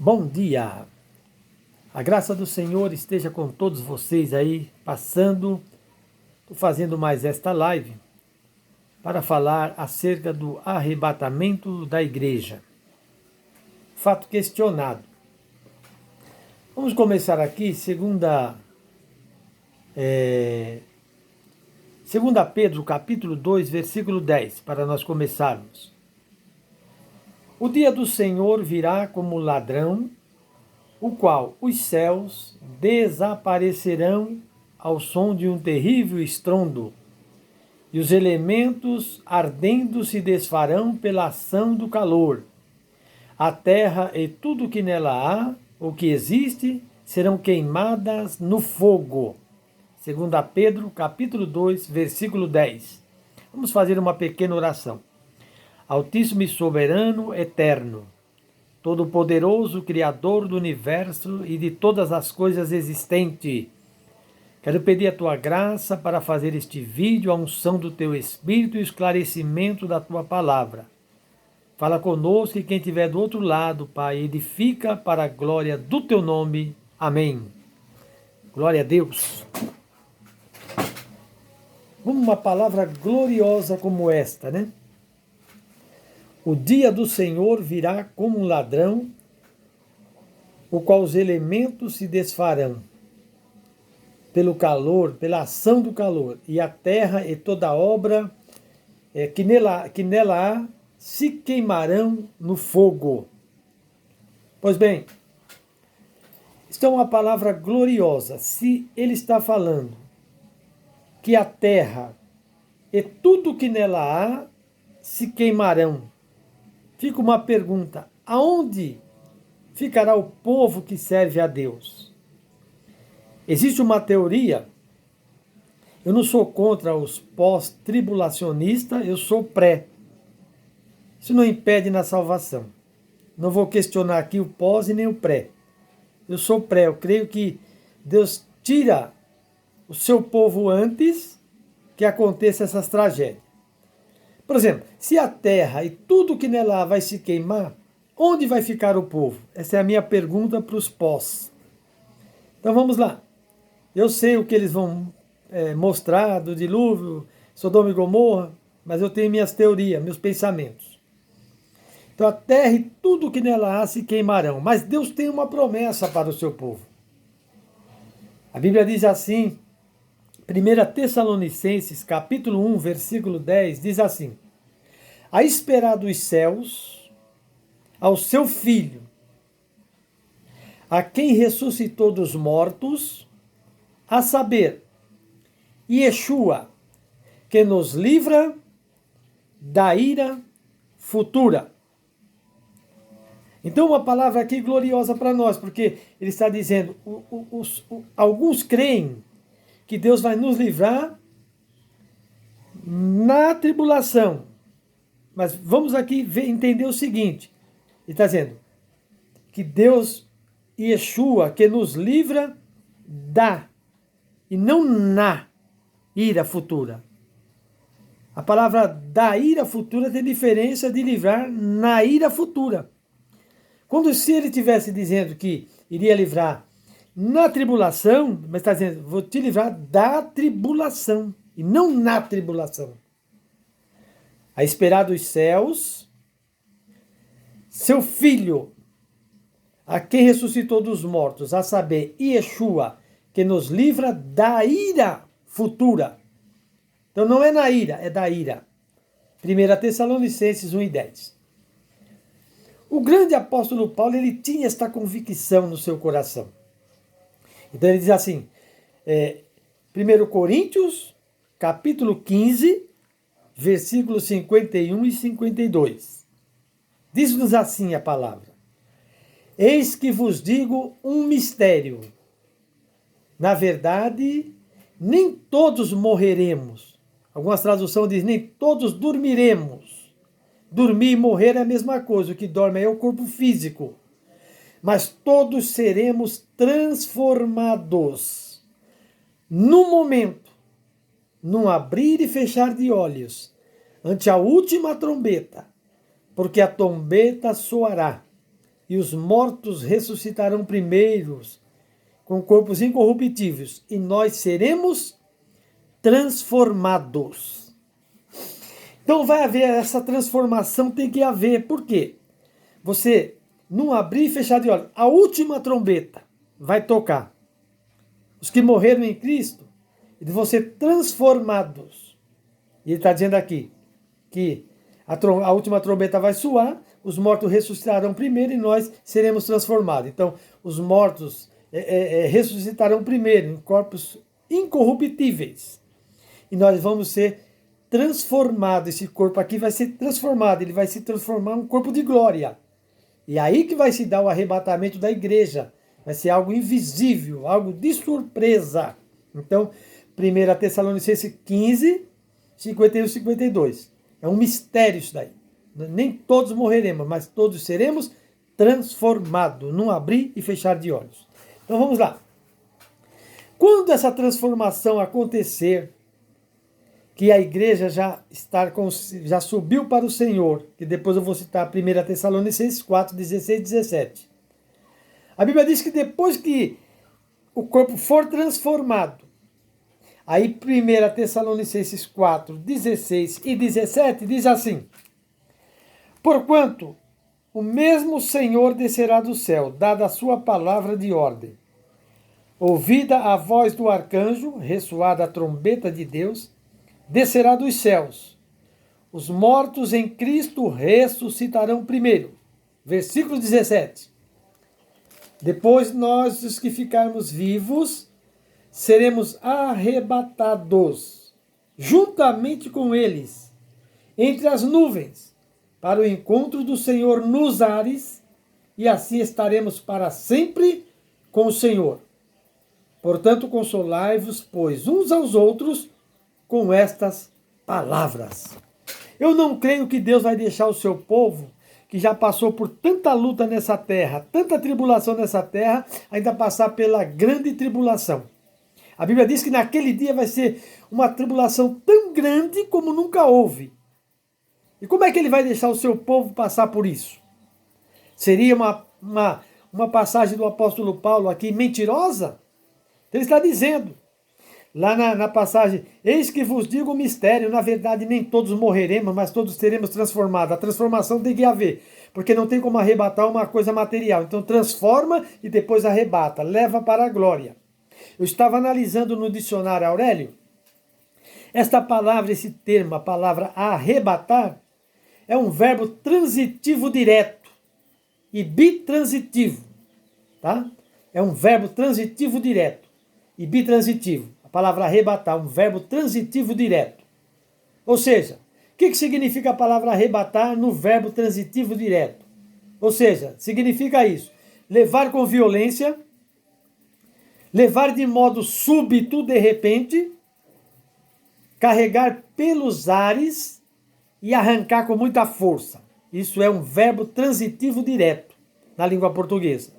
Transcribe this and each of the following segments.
Bom dia! A graça do Senhor esteja com todos vocês aí, estou fazendo mais esta live para falar acerca do arrebatamento da igreja. Fato questionado. Vamos começar aqui, segunda Pedro, capítulo 2, versículo 10, para nós começarmos. O dia do Senhor virá como ladrão, o qual os céus desaparecerão ao som de um terrível estrondo, e os elementos ardendo se desfarão pela ação do calor. A terra e tudo que nela há, o que existe, serão queimadas no fogo. 2 Pedro, capítulo 2, versículo 10. Vamos fazer uma pequena oração. Altíssimo e soberano, eterno, Todo-Poderoso, Criador do Universo e de todas as coisas existentes. Quero pedir a Tua graça para fazer este vídeo, a unção do Teu Espírito e o esclarecimento da Tua Palavra. Fala conosco e quem estiver do outro lado, Pai, edifica para a glória do Teu nome. Amém. Glória a Deus. Uma palavra gloriosa como esta, né? O dia do Senhor virá como um ladrão, o qual os elementos se desfarão pelo calor, pela ação do calor, e a terra e toda a obra que nela há se queimarão no fogo. Pois bem, isto é uma palavra gloriosa. Se ele está falando que a terra e tudo que nela há se queimarão, fica uma pergunta: aonde ficará o povo que serve a Deus? Existe uma teoria, eu não sou contra os pós-tribulacionistas, eu sou pré. Isso não impede na salvação. Não vou questionar aqui o pós e nem o pré. Eu sou pré, eu creio que Deus tira o seu povo antes que aconteça essas tragédias. Por exemplo, se a terra e tudo que nela vai se queimar, onde vai ficar o povo? Essa é a minha pergunta para os pós. Então vamos lá. Eu sei o que eles vão mostrar do dilúvio, Sodoma e Gomorra, mas eu tenho minhas teorias, meus pensamentos. Então a terra e tudo que nela há se queimarão, mas Deus tem uma promessa para o seu povo. A Bíblia diz assim, 1 Tessalonicenses, capítulo 1, versículo 10, diz assim: a esperar dos céus ao seu Filho, a quem ressuscitou dos mortos, a saber, Yeshua, que nos livra da ira futura. Então, uma palavra aqui gloriosa para nós, porque ele está dizendo, alguns creem que Deus vai nos livrar na tribulação. Mas vamos aqui entender o seguinte. Ele está dizendo que Deus, Yeshua, que nos livra da, e não na, ira futura. A palavra da ira futura tem diferença de livrar na ira futura. Quando se ele estivesse dizendo que iria livrar na tribulação, mas está dizendo, vou te livrar da tribulação, e não na tribulação. A esperar dos céus, seu Filho, a quem ressuscitou dos mortos, a saber, Yeshua, que nos livra da ira futura. Então não é na ira, é da ira. 1 Tessalonicenses 1 e 10. O grande apóstolo Paulo, ele tinha esta convicção no seu coração. Então ele diz assim, 1 Coríntios, capítulo 15, versículos 51 e 52. Diz-nos assim a palavra: eis que vos digo um mistério. Na verdade, nem todos morreremos. Algumas traduções dizem, nem todos dormiremos. Dormir e morrer é a mesma coisa, o que dorme é o corpo físico. Mas todos seremos transformados. No momento, num abrir e fechar de olhos, ante a última trombeta, porque a trombeta soará, e os mortos ressuscitarão primeiros, com corpos incorruptíveis, e nós seremos transformados. Então vai haver essa transformação, tem que haver. Por quê? Você não abrir e fechar de olhos. A última trombeta vai tocar. Os que morreram em Cristo, eles vão ser transformados. E ele está dizendo aqui que a última trombeta vai soar, os mortos ressuscitarão primeiro e nós seremos transformados. Então, os mortos ressuscitarão primeiro em corpos incorruptíveis. E nós vamos ser transformados. Esse corpo aqui vai ser transformado, ele vai se transformar em um corpo de glória. E aí que vai se dar o arrebatamento da igreja. Vai ser algo invisível, algo de surpresa. Então, 1 Tessalonicenses 15, 51 e 52. É um mistério isso daí. Nem todos morreremos, mas todos seremos transformados, num abrir e fechar de olhos. Então vamos lá. Quando essa transformação acontecer, que a igreja já subiu para o Senhor, que depois eu vou citar 1 Tessalonicenses 4, 16 e 17. A Bíblia diz que depois que o corpo for transformado, aí 1 Tessalonicenses 4, 16 e 17 diz assim: porquanto o mesmo Senhor descerá do céu, dada a sua palavra de ordem, ouvida a voz do arcanjo, ressoada a trombeta de Deus, descerá dos céus. Os mortos em Cristo ressuscitarão primeiro. Versículo 17. Depois nós, os que ficarmos vivos, seremos arrebatados, juntamente com eles, entre as nuvens, para o encontro do Senhor nos ares, e assim estaremos para sempre com o Senhor. Portanto, consolai-vos, pois, uns aos outros, com estas palavras. Eu não creio que Deus vai deixar o seu povo, que já passou por tanta luta nessa terra, tanta tribulação nessa terra, ainda passar pela grande tribulação. A Bíblia diz que naquele dia vai ser uma tribulação tão grande como nunca houve. E como é que ele vai deixar o seu povo passar por isso? Seria uma passagem do apóstolo Paulo aqui mentirosa? Ele está dizendo, lá na passagem, eis que vos digo o mistério, na verdade nem todos morreremos, mas todos seremos transformados. A transformação tem que haver, porque não tem como arrebatar uma coisa material. Então transforma e depois arrebata, leva para a glória. Eu estava analisando no dicionário Aurélio, esta palavra, esse termo, a palavra arrebatar, é um verbo transitivo direto e bitransitivo, tá? É um verbo transitivo direto e bitransitivo. A palavra arrebatar, um verbo transitivo direto. Ou seja, o que significa a palavra arrebatar no verbo transitivo direto? Ou seja, significa isso: levar com violência, levar de modo súbito, de repente, carregar pelos ares e arrancar com muita força. Isso é um verbo transitivo direto na língua portuguesa.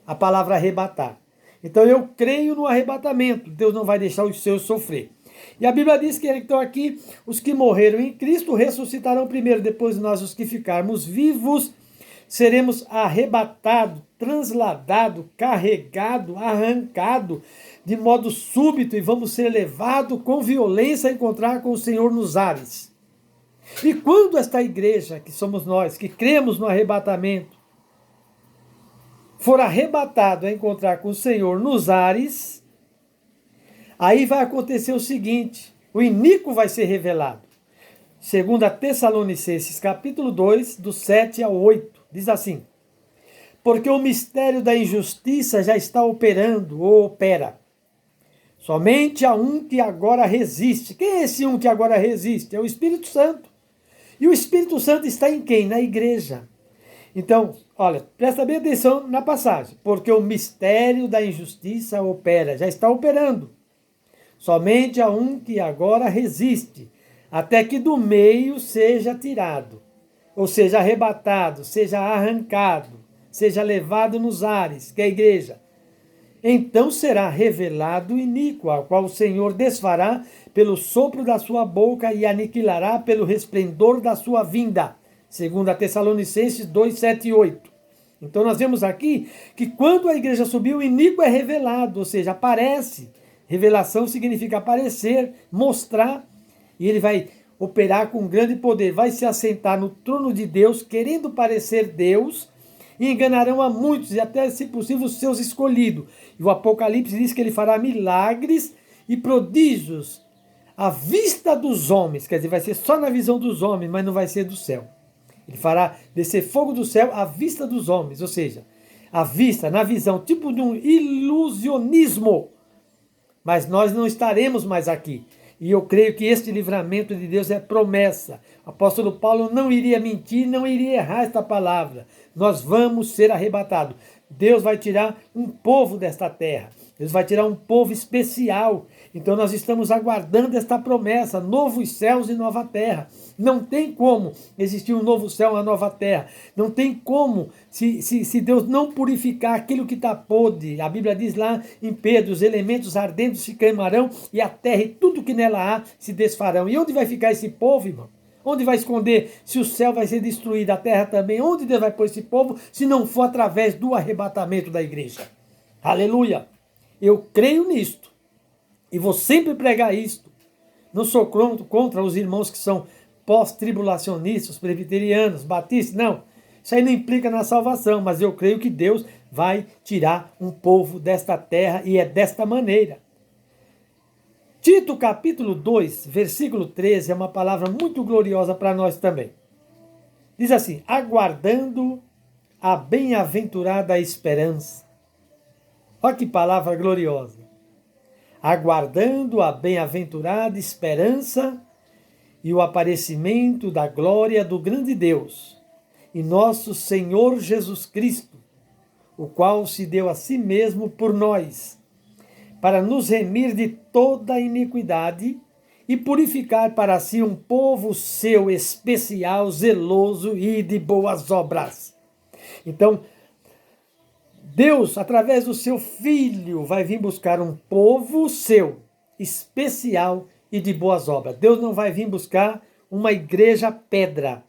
A palavra arrebatar. Então eu creio no arrebatamento. Deus não vai deixar os seus sofrer. E a Bíblia diz que então aqui os que morreram em Cristo ressuscitarão primeiro. Depois nós, os que ficarmos vivos, seremos arrebatados, transladados, carregados, arrancados de modo súbito e vamos ser levados com violência a encontrar com o Senhor nos ares. E quando esta igreja, que somos nós, que cremos no arrebatamento, for arrebatado a encontrar com o Senhor nos ares, aí vai acontecer o seguinte: o iníquo vai ser revelado. 2 Tessalonicenses, capítulo 2, do 7 ao 8, diz assim: porque o mistério da injustiça já está operando, ou opera. Somente há um que agora resiste. Quem é esse um que agora resiste? É o Espírito Santo. E o Espírito Santo está em quem? Na igreja. Então, olha, presta bem atenção na passagem. Porque o mistério da injustiça opera, já está operando. Somente há um que agora resiste, até que do meio seja tirado, ou seja, arrebatado, seja arrancado, seja levado nos ares, que é a igreja. Então será revelado o iníquo, ao qual o Senhor desfará pelo sopro da sua boca e aniquilará pelo resplendor da sua vinda. 2 Tessalonicenses 2, 7 e 8. Então nós vemos aqui que quando a igreja subiu, o iníquo é revelado, ou seja, aparece. Revelação significa aparecer, mostrar, e ele vai operar com grande poder, vai se assentar no trono de Deus, querendo parecer Deus, e enganarão a muitos, e até, se possível, os seus escolhidos. E o Apocalipse diz que ele fará milagres e prodígios à vista dos homens, quer dizer, vai ser só na visão dos homens, mas não vai ser do céu. Ele fará descer fogo do céu à vista dos homens, ou seja, à vista, na visão, tipo de um ilusionismo. Mas nós não estaremos mais aqui. E eu creio que este livramento de Deus é promessa. O apóstolo Paulo não iria mentir, não iria errar esta palavra. Nós vamos ser arrebatados. Deus vai tirar um povo desta terra. Deus vai tirar um povo especial. Então nós estamos aguardando esta promessa, novos céus e nova terra. Não tem como existir um novo céu e uma nova terra. Não tem como, se Deus não purificar aquilo que está podre. A Bíblia diz lá em Pedro, os elementos ardentes se queimarão e a terra e tudo que nela há se desfarão. E onde vai ficar esse povo, irmão? Onde vai esconder se o céu vai ser destruído, a terra também? Onde Deus vai pôr esse povo se não for através do arrebatamento da igreja? Aleluia! Eu creio nisto. E vou sempre pregar isto. Não sou contra os irmãos que são pós-tribulacionistas, presbiterianos, batistas, não. Isso aí não implica na salvação, mas eu creio que Deus vai tirar um povo desta terra e é desta maneira. Tito capítulo 2, versículo 13, é uma palavra muito gloriosa para nós também. Diz assim, aguardando a bem-aventurada esperança. Olha que palavra gloriosa. Aguardando a bem-aventurada esperança e o aparecimento da glória do grande Deus e nosso Senhor Jesus Cristo, o qual se deu a si mesmo por nós, para nos remir de toda a iniquidade e purificar para si um povo seu especial, zeloso e de boas obras. Então, Deus, através do seu Filho, vai vir buscar um povo seu, especial e de boas obras. Deus não vai vir buscar uma igreja pedra.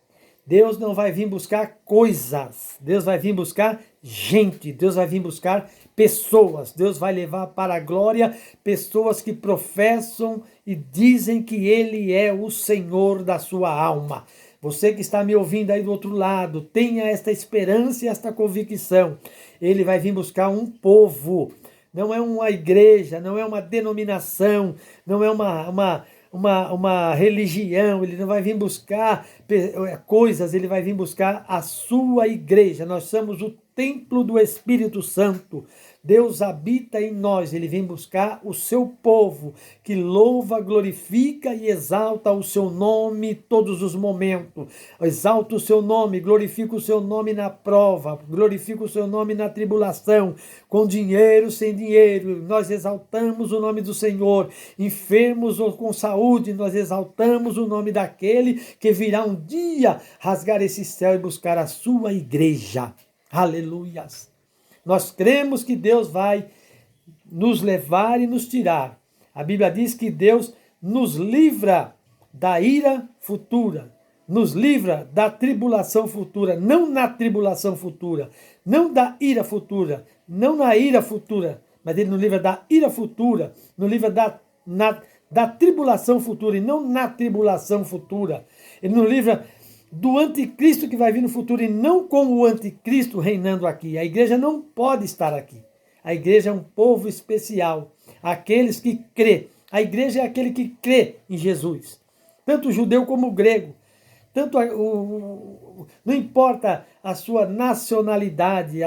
Deus não vai vir buscar coisas. Deus vai vir buscar gente. Deus vai vir buscar pessoas. Deus vai levar para a glória pessoas que professam e dizem que Ele é o Senhor da sua alma. Você que está me ouvindo aí do outro lado, tenha esta esperança e esta convicção. Ele vai vir buscar um povo. Não é uma igreja, não é uma denominação, não é uma religião. Ele não vai vir buscar coisas, ele vai vir buscar a sua igreja. Nós somos o templo do Espírito Santo. Deus habita em nós, ele vem buscar o seu povo, que louva, glorifica e exalta o seu nome todos os momentos. Exalta o seu nome, glorifica o seu nome na prova, glorifica o seu nome na tribulação, com dinheiro, sem dinheiro, nós exaltamos o nome do Senhor. Enfermos ou com saúde, nós exaltamos o nome daquele que virá um dia rasgar esse céu e buscar a sua igreja. Aleluias! Nós cremos que Deus vai nos levar e nos tirar. A Bíblia diz que Deus nos livra da ira futura, nos livra da tribulação futura, não na tribulação futura, não da ira futura, não na ira futura, mas Ele nos livra da ira futura, nos livra da tribulação futura e não na tribulação futura. Ele nos livra do anticristo que vai vir no futuro e não com o anticristo reinando aqui. A igreja não pode estar aqui. A igreja é um povo especial, aqueles que crê. A igreja é aquele que crê em Jesus, tanto o judeu como o grego. Não importa a sua nacionalidade,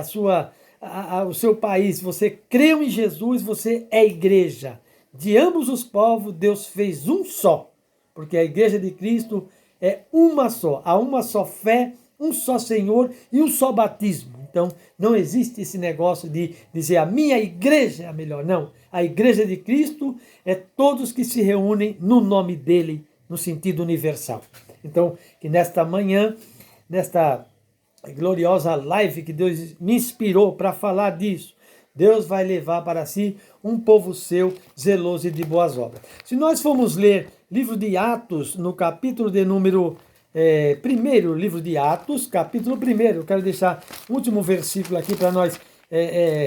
o seu país, você creu em Jesus, você é igreja. De ambos os povos, Deus fez um só, porque a igreja de Cristo é uma só, há uma só fé, um só Senhor e um só batismo. Então, não existe esse negócio de dizer a minha igreja é a melhor. Não, a igreja de Cristo é todos que se reúnem no nome dele, no sentido universal. Então, que nesta manhã, nesta gloriosa live que Deus me inspirou para falar disso, Deus vai levar para si um povo seu, zeloso e de boas obras. Se nós formos ler livro de Atos, no capítulo de número primeiro livro de Atos, capítulo 1. Eu quero deixar o último versículo aqui para nós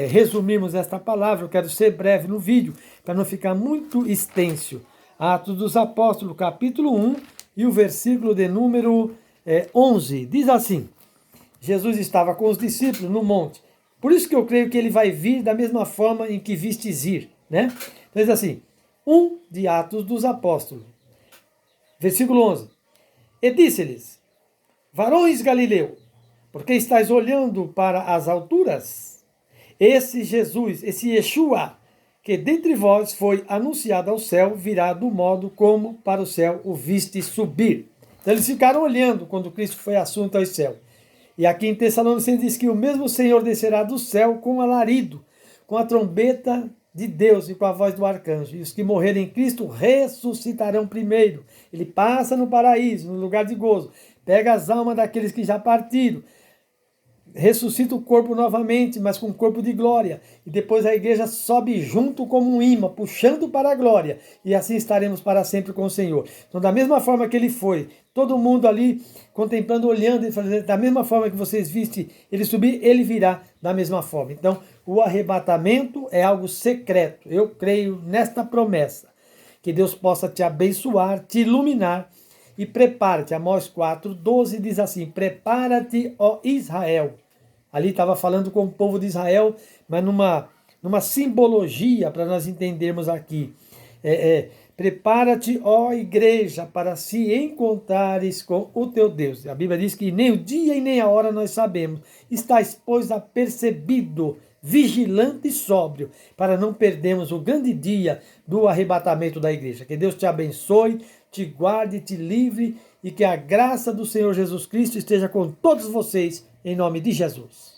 resumirmos esta palavra. Eu quero ser breve no vídeo, para não ficar muito extenso. Atos dos Apóstolos, capítulo 1, e o versículo de número 11. Diz assim: Jesus estava com os discípulos no monte. Por isso que eu creio que ele vai vir da mesma forma em que vistes ir, né? Então diz assim, 1 de Atos dos Apóstolos, versículo 11. E disse-lhes: varões Galileu, por que estáis olhando para as alturas? Esse Jesus, esse Yeshua, que dentre vós foi anunciado ao céu, virá do modo como para o céu o viste subir. Então eles ficaram olhando quando Cristo foi assunto ao céu. E aqui em Tessalonicenses diz que o mesmo Senhor descerá do céu com alarido, com a trombeta de Deus e com a voz do arcanjo. E os que morrerem em Cristo ressuscitarão primeiro. Ele passa no paraíso, no lugar de gozo, pega as almas daqueles que já partiram, ressuscita o corpo novamente, mas com um corpo de glória. E depois a igreja sobe junto como um imã, puxando para a glória. E assim estaremos para sempre com o Senhor. Então, da mesma forma que ele foi, todo mundo ali contemplando, olhando, e fazendo, da mesma forma que vocês viste ele subir, ele virá da mesma forma. Então, o arrebatamento é algo secreto. Eu creio nesta promessa. Que Deus possa te abençoar, te iluminar. E prepara-te. Amós 4:12 diz assim: prepara-te, ó Israel. Ali estava falando com o povo de Israel, mas numa simbologia para nós entendermos aqui. Prepara-te, ó igreja, para se encontrares com o teu Deus. A Bíblia diz que nem o dia e nem a hora nós sabemos. Estás, pois, apercebido, vigilante e sóbrio, para não perdermos o grande dia do arrebatamento da igreja. Que Deus te abençoe, te guarde, te livre e que a graça do Senhor Jesus Cristo esteja com todos vocês, em nome de Jesus.